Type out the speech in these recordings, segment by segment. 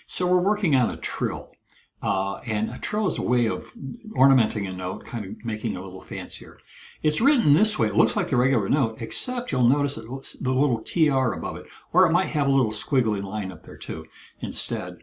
So we're working on a trill. And a trill is a way of ornamenting a note, kind of making it a little fancier. It's written this way. It looks like the regular note, except you'll notice the little TR above it, or it might have a little squiggly line up there too instead.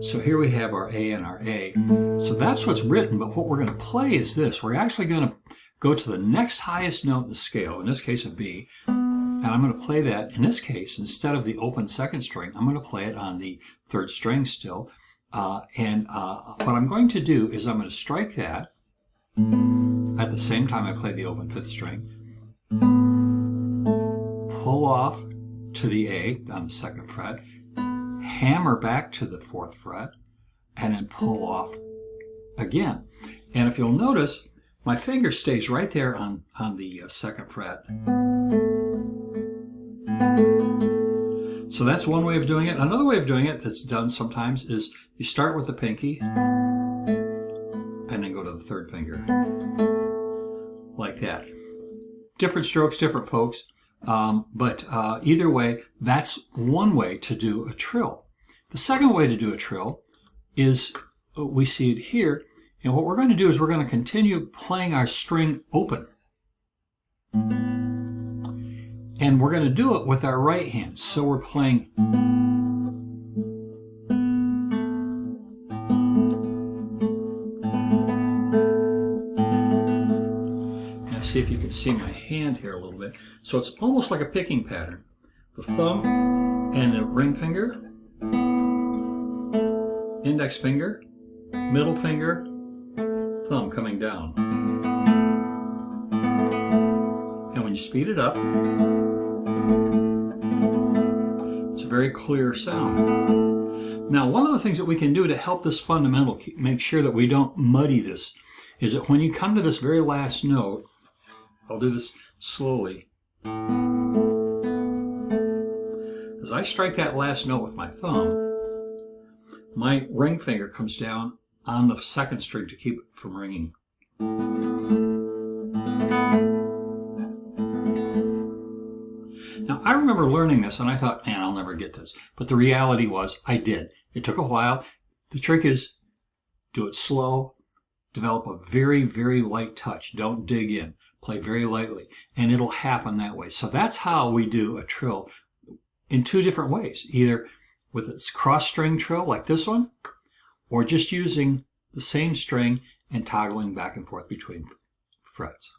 So here we have our A and our A. So that's what's written, but what we're going to play is this. We're actually going to go to the next highest note in the scale, in this case a B, and I'm going to play that, in this case, instead of the open second string, I'm going to play it on the third string still. What I'm going to do is I'm going to strike that at the same time I play the open fifth string, pull off to the A on the second fret, hammer back to the fourth fret, and then pull off again. And if you'll notice, my finger stays right there on the second fret. So that's one way of doing it. Another way of doing it that's done sometimes is you start with the pinky and then go to the third finger. Like that. Different strokes, different folks. But either way, that's one way to do a trill. The second way to do a trill is, we see it here, and what we're going to do is we're going to continue playing our string open. And we're going to do it with our right hand. So we're playing. And see if you can see my hand here a little bit. So it's almost like a picking pattern. The thumb and the ring finger, index finger, middle finger, thumb coming down. And when you speed it up, it's a very clear sound. Now, one of the things that we can do to help this fundamental, make sure that we don't muddy this, is that when you come to this very last note, I'll do this slowly. As I strike that last note with my thumb, my ring finger comes down on the second string to keep it from ringing. Now, I remember learning this, and I thought, man, I'll never get this. But the reality was, I did. It took a while. The trick is, do it slow, develop a very, very light touch. Don't dig in. Play very lightly, and it'll happen that way. So that's how we do a trill in two different ways, either with a cross-string trill like this one, or just using the same string and toggling back and forth between frets.